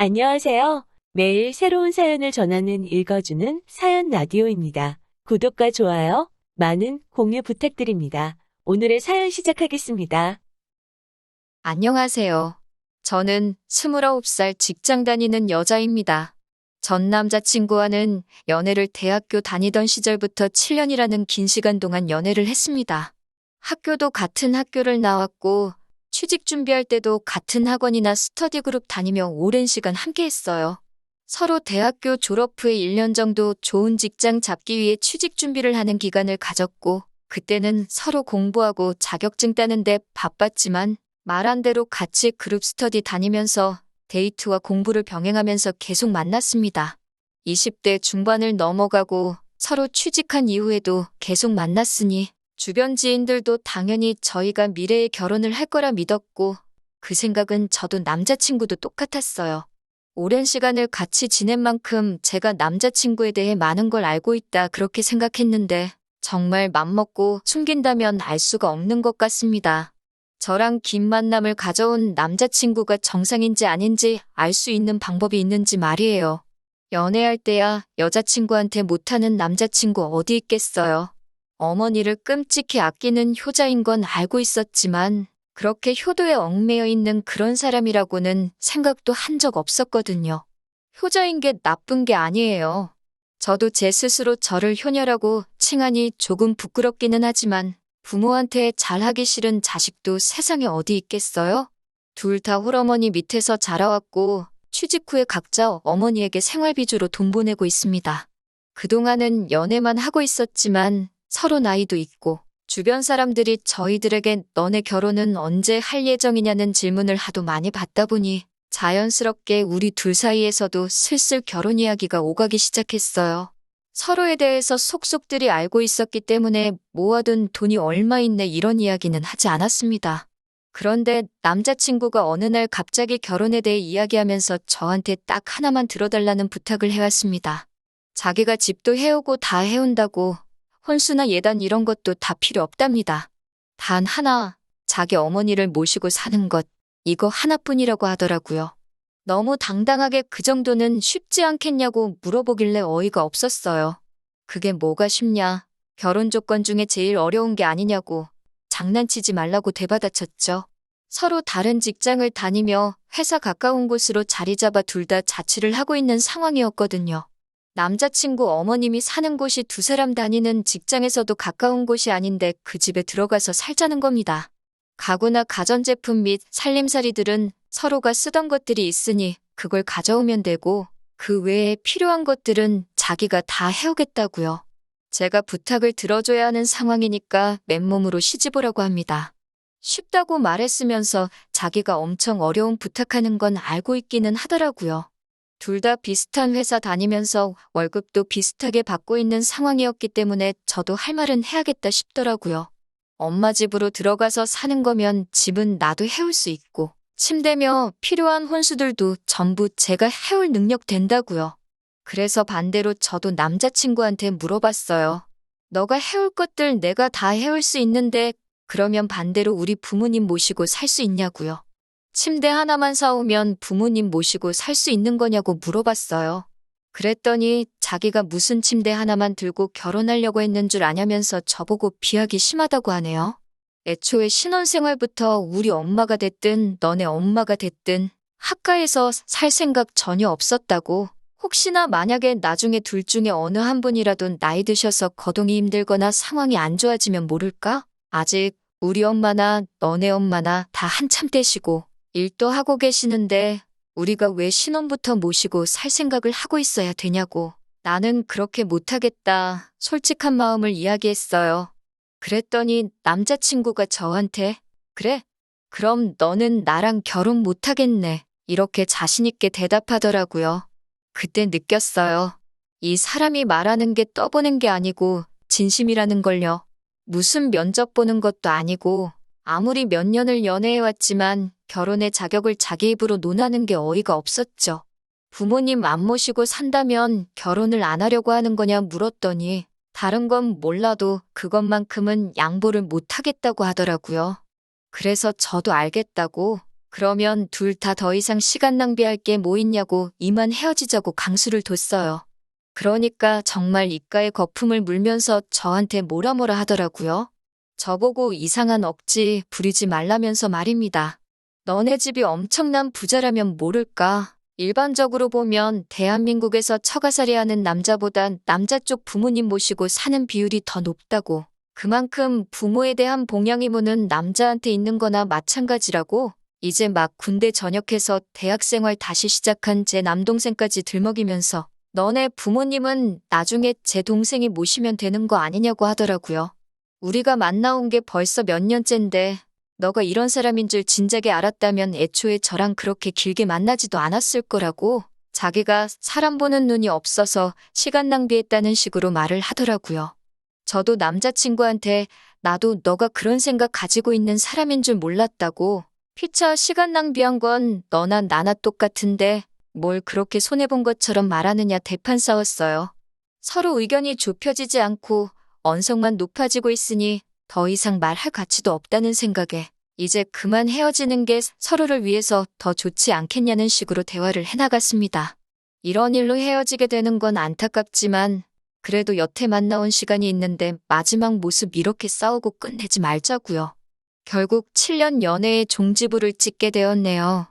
안녕하세요. 매일 새로운 사연을 전하는 읽어주는 사연 라디오입니다. 구독과 좋아요, 많은 공유 부탁드립니다. 오늘의 사연 시작하겠습니다. 안녕하세요. 저는 29살 직장 다니는 여자입니다. 전 남자친구와는 연애를 대학교 다니던 시절부터 7년이라는 긴 시간 동안 연애를 했습니다. 학교도 같은 학교를 나왔고, 취직 준비할 때도 같은 학원이나 스터디 그룹 다니며 오랜 시간 함께 했어요. 서로 대학교 졸업 후에 1년 정도 좋은 직장 잡기 위해 취직 준비를 하는 기간을 가졌고, 그때는 서로 공부하고 자격증 따는데 바빴지만, 말한 대로 같이 그룹 스터디 다니면서 데이트와 공부를 병행하면서 계속 만났습니다. 20대 중반을 넘어가고 서로 취직한 이후에도 계속 만났으니 주변 지인들도 당연히 저희가 미래에 결혼을 할 거라 믿었고 그 생각은 저도 남자친구도 똑같았어요. 오랜 시간을 같이 지낸 만큼 제가 남자친구에 대해 많은 걸 알고 있다 그렇게 생각했는데 정말 맘먹고 숨긴다면 알 수가 없는 것 같습니다. 저랑 긴 만남을 가져온 남자친구가 정상인지 아닌지 알 수 있는 방법이 있는지 말이에요. 연애할 때야 여자친구한테 못하는 남자친구 어디 있겠어요. 어머니를 끔찍히 아끼는 효자인 건 알고 있었지만 그렇게 효도에 얽매여 있는 그런 사람이라고는 생각도 한 적 없었거든요. 효자인 게 나쁜 게 아니에요. 저도 제 스스로 저를 효녀라고 칭하니 조금 부끄럽기는 하지만 부모한테 잘하기 싫은 자식도 세상에 어디 있겠어요? 둘 다 홀어머니 밑에서 자라왔고 취직 후에 각자 어머니에게 생활비주로 돈 보내고 있습니다. 그동안은 연애만 하고 있었지만 서로 나이도 있고 주변 사람들이 저희들에게 너네 결혼은 언제 할 예정이냐는 질문을 하도 많이 받다 보니 자연스럽게 우리 둘 사이에서도 슬슬 결혼 이야기가 오가기 시작했어요. 서로에 대해서 속속들이 알고 있었기 때문에 모아둔 돈이 얼마 있네 이런 이야기는 하지 않았습니다. 그런데 남자친구가 어느 날 갑자기 결혼에 대해 이야기하면서 저한테 딱 하나만 들어달라는 부탁을 해왔습니다. 자기가 집도 해오고 다 해온다고 혼수나 예단 이런 것도 다 필요 없답니다. 단 하나, 자기 어머니를 모시고 사는 것, 이거 하나뿐이라고 하더라고요. 너무 당당하게 그 정도는 쉽지 않겠냐고 물어보길래 어이가 없었어요. 그게 뭐가 쉽냐? 결혼 조건 중에 제일 어려운 게 아니냐고 장난치지 말라고 되받아쳤죠. 서로 다른 직장을 다니며 회사 가까운 곳으로 자리 잡아 둘 다 자취를 하고 있는 상황이었거든요. 남자친구 어머님이 사는 곳이 두 사람 다니는 직장에서도 가까운 곳이 아닌데 그 집에 들어가서 살자는 겁니다. 가구나 가전제품 및 살림살이들은 서로가 쓰던 것들이 있으니 그걸 가져오면 되고 그 외에 필요한 것들은 자기가 다 해오겠다고요. 제가 부탁을 들어줘야 하는 상황이니까 맨몸으로 시집오라고 합니다. 쉽다고 말했으면서 자기가 엄청 어려운 부탁하는 건 알고 있기는 하더라고요. 둘 다 비슷한 회사 다니면서 월급도 비슷하게 받고 있는 상황이었기 때문에 저도 할 말은 해야겠다 싶더라고요. 엄마 집으로 들어가서 사는 거면 집은 나도 해올 수 있고 침대며 필요한 혼수들도 전부 제가 해올 능력 된다고요. 그래서 반대로 저도 남자친구한테 물어봤어요. 너가 해올 것들 내가 다 해올 수 있는데 그러면 반대로 우리 부모님 모시고 살 수 있냐고요. 침대 하나만 사오면 부모님 모시고 살 수 있는 거냐고 물어봤어요. 그랬더니 자기가 무슨 침대 하나만 들고 결혼하려고 했는 줄 아냐면서 저보고 비하기 심하다고 하네요. 애초에 신혼생활부터 우리 엄마가 됐든 너네 엄마가 됐든 학가에서 살 생각 전혀 없었다고. 혹시나 만약에 나중에 둘 중에 어느 한 분이라도 나이 드셔서 거동이 힘들거나 상황이 안 좋아지면 모를까? 아직 우리 엄마나 너네 엄마나 다 한참 떼시고 일도 하고 계시는데 우리가 왜 신혼부터 모시고 살 생각을 하고 있어야 되냐고. 나는 그렇게 못하겠다. 솔직한 마음을 이야기했어요. 그랬더니 남자친구가 저한테 그래? 그럼 너는 나랑 결혼 못하겠네. 이렇게 자신있게 대답하더라고요. 그때 느꼈어요. 이 사람이 말하는 게 떠보는 게 아니고 진심이라는 걸요. 무슨 면접 보는 것도 아니고 아무리 몇 년을 연애해왔지만 결혼의 자격을 자기 입으로 논하는 게 어이가 없었죠. 부모님 안 모시고 산다면 결혼을 안 하려고 하는 거냐 물었더니 다른 건 몰라도 그것만큼은 양보를 못 하겠다고 하더라고요. 그래서 저도 알겠다고 그러면 둘 다 더 이상 시간 낭비할 게 뭐 있냐고 이만 헤어지자고 강수를 뒀어요. 그러니까 정말 입가에 거품을 물면서 저한테 뭐라 하더라고요. 저보고 이상한 억지 부리지 말라면서 말입니다. 너네 집이 엄청난 부자라면 모를까? 일반적으로 보면 대한민국에서 처가살이 하는 남자보단 남자 쪽 부모님 모시고 사는 비율이 더 높다고. 그만큼 부모에 대한 봉양 의무는 남자한테 있는 거나 마찬가지라고. 이제 막 군대 전역해서 대학생활 다시 시작한 제 남동생까지 들먹이면서 너네 부모님은 나중에 제 동생이 모시면 되는 거 아니냐고 하더라고요. 우리가 만나온 게 벌써 몇 년째인데 너가 이런 사람인 줄 진작에 알았다면 애초에 저랑 그렇게 길게 만나지도 않았을 거라고. 자기가 사람 보는 눈이 없어서 시간 낭비했다는 식으로 말을 하더라고요. 저도 남자친구한테 나도 너가 그런 생각 가지고 있는 사람인 줄 몰랐다고. 피차 시간 낭비한 건 너나 나나 똑같은데 뭘 그렇게 손해본 것처럼 말하느냐 대판 싸웠어요. 서로 의견이 좁혀지지 않고 언성만 높아지고 있으니 더 이상 말할 가치도 없다는 생각에 이제 그만 헤어지는 게 서로를 위해서 더 좋지 않겠냐는 식으로 대화를 해나갔습니다. 이런 일로 헤어지게 되는 건 안타깝지만 그래도 여태 만나온 시간이 있는데 마지막 모습 이렇게 싸우고 끝내지 말자고요. 결국 7년 연애의 종지부를 찍게 되었네요.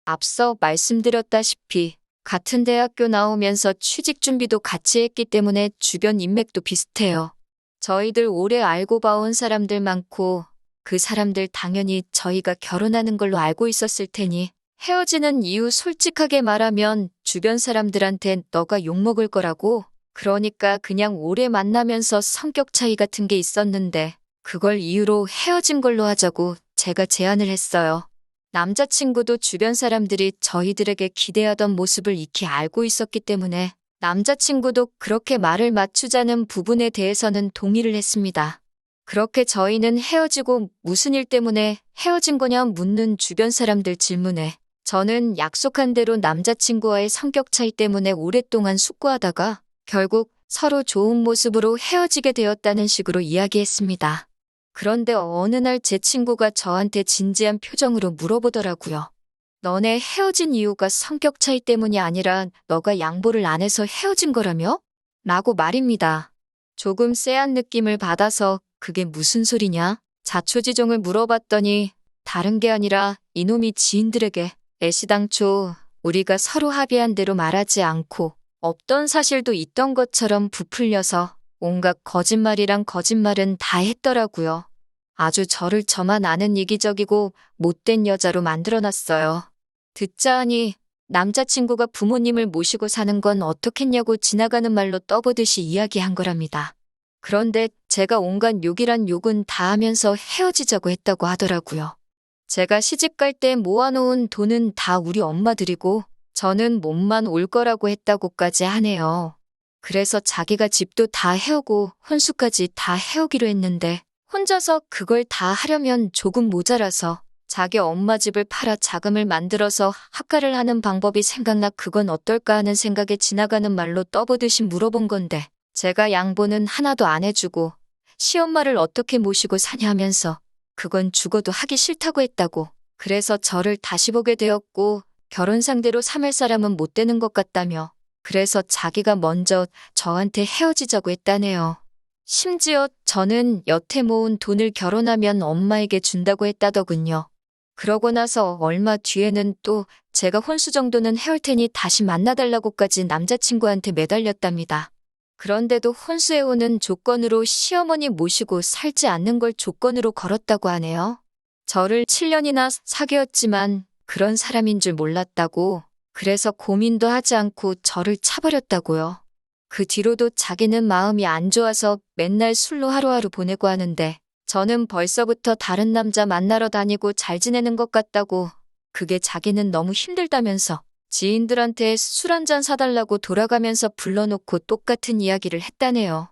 앞서 말씀드렸다시피 같은 대학교 나오면서 취직 준비도 같이 했기 때문에 주변 인맥도 비슷해요. 저희들 오래 알고 봐온 사람들 많고 그 사람들 당연히 저희가 결혼하는 걸로 알고 있었을 테니 헤어지는 이유 솔직하게 말하면 주변 사람들한테 너가 욕먹을 거라고. 그러니까 그냥 오래 만나면서 성격 차이 같은 게 있었는데 그걸 이유로 헤어진 걸로 하자고 제가 제안을 했어요. 남자친구도 주변 사람들이 저희들에게 기대하던 모습을 익히 알고 있었기 때문에 남자친구도 그렇게 말을 맞추자는 부분에 대해서는 동의를 했습니다. 그렇게 저희는 헤어지고 무슨 일 때문에 헤어진 거냐 묻는 주변 사람들 질문에 저는 약속한 대로 남자친구와의 성격 차이 때문에 오랫동안 숙고하다가 결국 서로 좋은 모습으로 헤어지게 되었다는 식으로 이야기했습니다. 그런데 어느 날 제 친구가 저한테 진지한 표정으로 물어보더라고요. 너네 헤어진 이유가 성격 차이 때문이 아니라 너가 양보를 안 해서 헤어진 거라며? 라고 말입니다. 조금 쎄한 느낌을 받아서 그게 무슨 소리냐? 자초지종을 물어봤더니 다른 게 아니라 이놈이 지인들에게 애시당초 우리가 서로 합의한 대로 말하지 않고 없던 사실도 있던 것처럼 부풀려서 온갖 거짓말이랑 거짓말은 다 했더라고요. 아주 저를 저만 아는 이기적이고 못된 여자로 만들어놨어요. 듣자 하니 남자친구가 부모님을 모시고 사는 건 어떻겠냐고 지나가는 말로 떠보듯이 이야기한 거랍니다. 그런데 제가 온갖 욕이란 욕은 다 하면서 헤어지자고 했다고 하더라고요. 제가 시집갈 때 모아놓은 돈은 다 우리 엄마 드리고 저는 몸만 올 거라고 했다고까지 하네요. 그래서 자기가 집도 다 해오고 혼수까지 다 해오기로 했는데 혼자서 그걸 다 하려면 조금 모자라서 자기 엄마 집을 팔아 자금을 만들어서 학가를 하는 방법이 생각나 그건 어떨까 하는 생각에 지나가는 말로 떠보듯이 물어본 건데 제가 양보는 하나도 안 해주고 시엄마를 어떻게 모시고 사냐 하면서 그건 죽어도 하기 싫다고 했다고. 그래서 저를 다시 보게 되었고 결혼 상대로 삼을 사람은 못 되는 것 같다며 그래서 자기가 먼저 저한테 헤어지자고 했다네요. 심지어 저는 여태 모은 돈을 결혼하면 엄마에게 준다고 했다더군요. 그러고 나서 얼마 뒤에는 또 제가 혼수 정도는 해올 테니 다시 만나달라고까지 남자친구한테 매달렸답니다. 그런데도 혼수해오는 조건으로 시어머니 모시고 살지 않는 걸 조건으로 걸었다고 하네요. 저를 7년이나 사귀었지만 그런 사람인 줄 몰랐다고. 그래서 고민도 하지 않고 저를 차버렸다고요. 그 뒤로도 자기는 마음이 안 좋아서 맨날 술로 하루하루 보내고 하는데 저는 벌써부터 다른 남자 만나러 다니고 잘 지내는 것 같다고. 그게 자기는 너무 힘들다면서 지인들한테 술 한잔 사달라고 돌아가면서 불러놓고 똑같은 이야기를 했다네요.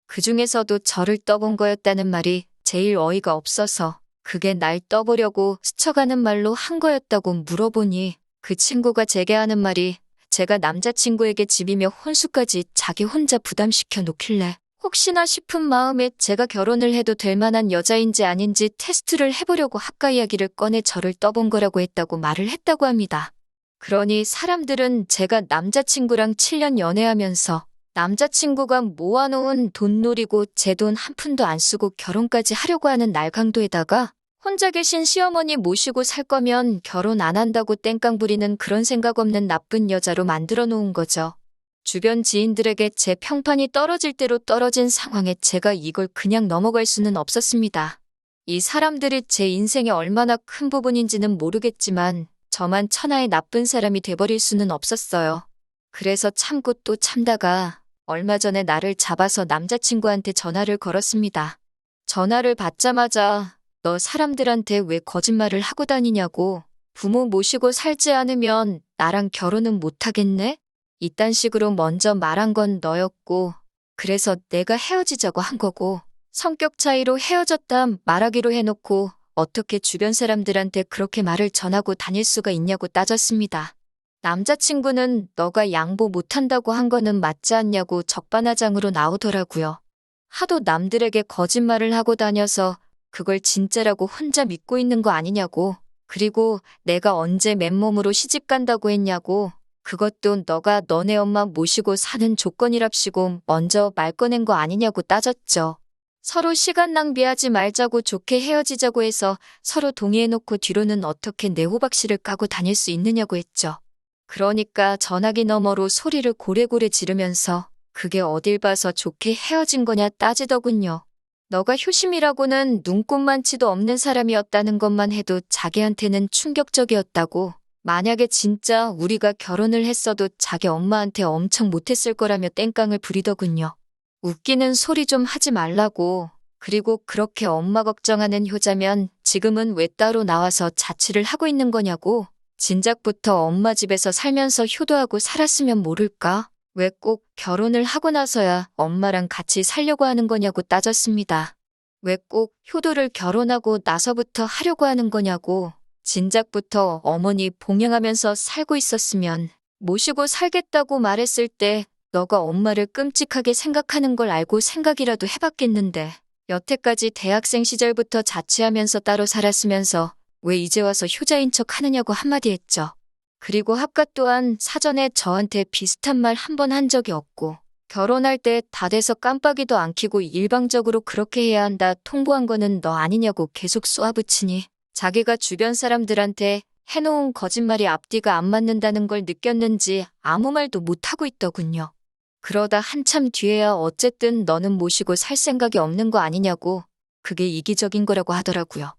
그중에서도 저를 떠본 거였다는 말이 제일 어이가 없어서 그게 날 떠보려고 스쳐가는 말로 한 거였다고 물어보니 그 친구가 제게 하는 말이 제가 남자친구에게 집이며 혼수까지 자기 혼자 부담시켜 놓길래 혹시나 싶은 마음에 제가 결혼을 해도 될 만한 여자인지 아닌지 테스트를 해보려고 학가 이야기를 꺼내 저를 떠본 거라고 했다고 말을 했다고 합니다. 그러니 사람들은 제가 남자친구랑 7년 연애하면서 남자친구가 모아놓은 돈 노리고 제 돈 한 푼도 안 쓰고 결혼까지 하려고 하는 날강도에다가 혼자 계신 시어머니 모시고 살 거면 결혼 안 한다고 땡깡 부리는 그런 생각 없는 나쁜 여자로 만들어 놓은 거죠. 주변 지인들에게 제 평판이 떨어질 대로 떨어진 상황에 제가 이걸 그냥 넘어갈 수는 없었습니다. 이 사람들이 제 인생의 얼마나 큰 부분인지는 모르겠지만 저만 천하의 나쁜 사람이 돼버릴 수는 없었어요. 그래서 참고 또 참다가 얼마 전에 나를 잡아서 남자친구한테 전화를 걸었습니다. 전화를 받자마자 너 사람들한테 왜 거짓말을 하고 다니냐고, 부모 모시고 살지 않으면 나랑 결혼은 못하겠네? 이딴 식으로 먼저 말한 건 너였고, 그래서 내가 헤어지자고 한 거고, 성격 차이로 헤어졌다 말하기로 해놓고 어떻게 주변 사람들한테 그렇게 말을 전하고 다닐 수가 있냐고 따졌습니다. 남자친구는 너가 양보 못한다고 한 거는 맞지 않냐고 적반하장으로 나오더라고요. 하도 남들에게 거짓말을 하고 다녀서 그걸 진짜라고 혼자 믿고 있는 거 아니냐고, 그리고 내가 언제 맨몸으로 시집 간다고 했냐고, 그것도 너가 너네 엄마 모시고 사는 조건이랍시고 먼저 말 꺼낸 거 아니냐고 따졌죠. 서로 시간 낭비하지 말자고 좋게 헤어지자고 해서 서로 동의해놓고 뒤로는 어떻게 내 호박씨를 까고 다닐 수 있느냐고 했죠. 그러니까 전화기 너머로 소리를 고래고래 지르면서 그게 어딜 봐서 좋게 헤어진 거냐 따지더군요. 너가 효심이라고는 눈꼽만치도 없는 사람이었다는 것만 해도 자기한테는 충격적이었다고, 만약에 진짜 우리가 결혼을 했어도 자기 엄마한테 엄청 못했을 거라며 땡깡을 부리더군요. 웃기는 소리 좀 하지 말라고. 그리고 그렇게 엄마 걱정하는 효자면 지금은 왜 따로 나와서 자취를 하고 있는 거냐고. 진작부터 엄마 집에서 살면서 효도하고 살았으면 모를까? 왜 꼭 결혼을 하고 나서야 엄마랑 같이 살려고 하는 거냐고 따졌습니다. 왜 꼭 효도를 결혼하고 나서부터 하려고 하는 거냐고. 진작부터 어머니 봉양하면서 살고 있었으면 모시고 살겠다고 말했을 때 너가 엄마를 끔찍하게 생각하는 걸 알고 생각이라도 해봤겠는데, 여태까지 대학생 시절부터 자취하면서 따로 살았으면서 왜 이제 와서 효자인 척 하느냐고 한마디 했죠. 그리고 합가 또한 사전에 저한테 비슷한 말 한 번 한 적이 없고, 결혼할 때 다 돼서 깜빡이도 안 켜고 일방적으로 그렇게 해야 한다 통보한 거는 너 아니냐고 계속 쏘아붙이니 자기가 주변 사람들한테 해놓은 거짓말이 앞뒤가 안 맞는다는 걸 느꼈는지 아무 말도 못하고 있더군요. 그러다 한참 뒤에야 어쨌든 너는 모시고 살 생각이 없는 거 아니냐고, 그게 이기적인 거라고 하더라고요.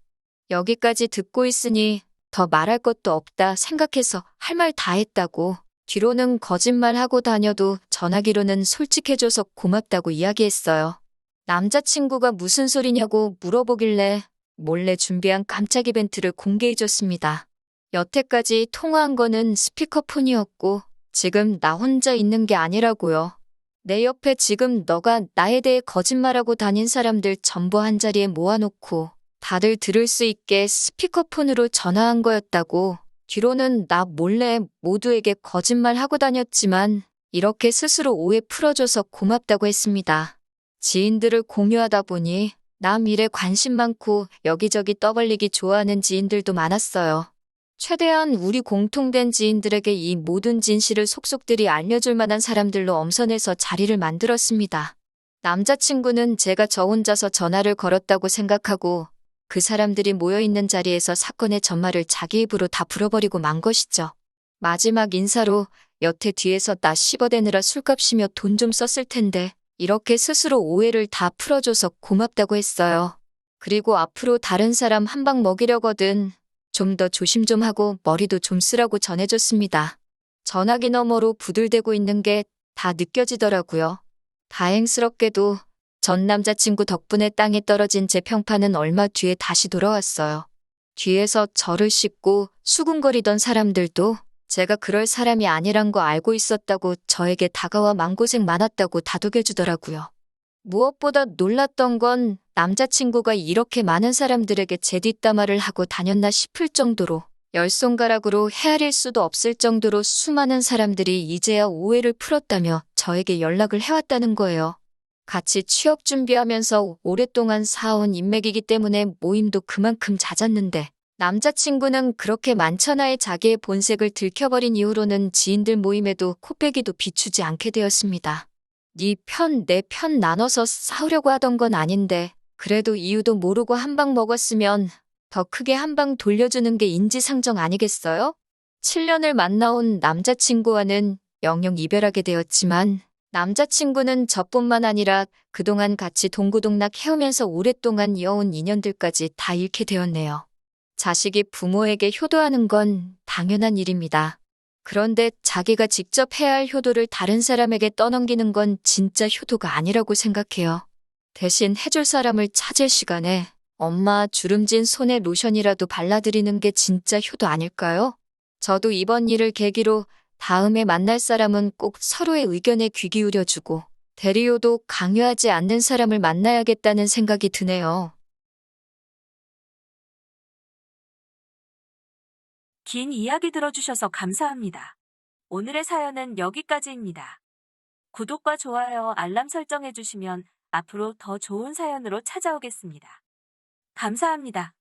여기까지 듣고 있으니 더 말할 것도 없다 생각해서 할 말 다 했다고, 뒤로는 거짓말하고 다녀도 전화기로는 솔직해줘서 고맙다고 이야기했어요. 남자친구가 무슨 소리냐고 물어보길래 몰래 준비한 깜짝 이벤트를 공개해줬습니다. 여태까지 통화한 거는 스피커폰이었고 지금 나 혼자 있는 게 아니라고요. 내 옆에 지금 너가 나에 대해 거짓말하고 다닌 사람들 전부 한자리에 모아놓고 다들 들을 수 있게 스피커폰으로 전화한 거였다고. 뒤로는 나 몰래 모두에게 거짓말하고 다녔지만 이렇게 스스로 오해 풀어줘서 고맙다고 했습니다. 지인들을 공유하다 보니 남 일에 관심 많고 여기저기 떠벌리기 좋아하는 지인들도 많았어요. 최대한 우리 공통된 지인들에게 이 모든 진실을 속속들이 알려줄 만한 사람들로 엄선해서 자리를 만들었습니다. 남자친구는 제가 저 혼자서 전화를 걸었다고 생각하고 그 사람들이 모여있는 자리에서 사건의 전말을 자기 입으로 다 불어버리고 만 것이죠. 마지막 인사로 여태 뒤에서 나 씹어대느라 술값이며 돈 좀 썼을 텐데 이렇게 스스로 오해를 다 풀어줘서 고맙다고 했어요. 그리고 앞으로 다른 사람 한 방 먹이려거든 좀 더 조심 좀 하고 머리도 좀 쓰라고 전해줬습니다. 전화기 너머로 부들대고 있는 게 다 느껴지더라고요. 다행스럽게도 전 남자친구 덕분에 땅에 떨어진 제 평판은 얼마 뒤에 다시 돌아왔어요. 뒤에서 저를 씹고 수군거리던 사람들도 제가 그럴 사람이 아니란 거 알고 있었다고 저에게 다가와 마음고생 많았다고 다독여주더라고요. 무엇보다 놀랐던 건 남자친구가 이렇게 많은 사람들에게 제 뒷담화를 하고 다녔나 싶을 정도로 열 손가락으로 헤아릴 수도 없을 정도로 수많은 사람들이 이제야 오해를 풀었다며 저에게 연락을 해왔다는 거예요. 같이 취업 준비하면서 오랫동안 쌓아온 인맥이기 때문에 모임도 그만큼 잦았는데 남자친구는 그렇게 만천하에 자기의 본색을 들켜버린 이후로는 지인들 모임에도 코빼기도 비추지 않게 되었습니다. 네 편, 내 편 나눠서 싸우려고 하던 건 아닌데 그래도 이유도 모르고 한 방 먹었으면 더 크게 한 방 돌려주는 게 인지상정 아니겠어요? 7년을 만나온 남자친구와는 영영 이별하게 되었지만 남자친구는 저뿐만 아니라 그동안 같이 동고동락 해오면서 오랫동안 이어온 인연들까지 다 잃게 되었네요. 자식이 부모에게 효도하는 건 당연한 일입니다. 그런데 자기가 직접 해야 할 효도를 다른 사람에게 떠넘기는 건 진짜 효도가 아니라고 생각해요. 대신 해줄 사람을 찾을 시간에 엄마 주름진 손에 로션이라도 발라드리는 게 진짜 효도 아닐까요? 저도 이번 일을 계기로 다음에 만날 사람은 꼭 서로의 의견에 귀 기울여주고 대리효도 강요하지 않는 사람을 만나야겠다는 생각이 드네요. 긴 이야기 들어주셔서 감사합니다. 오늘의 사연은 여기까지입니다. 구독과 좋아요, 알람 설정해주시면 앞으로 더 좋은 사연으로 찾아오겠습니다. 감사합니다.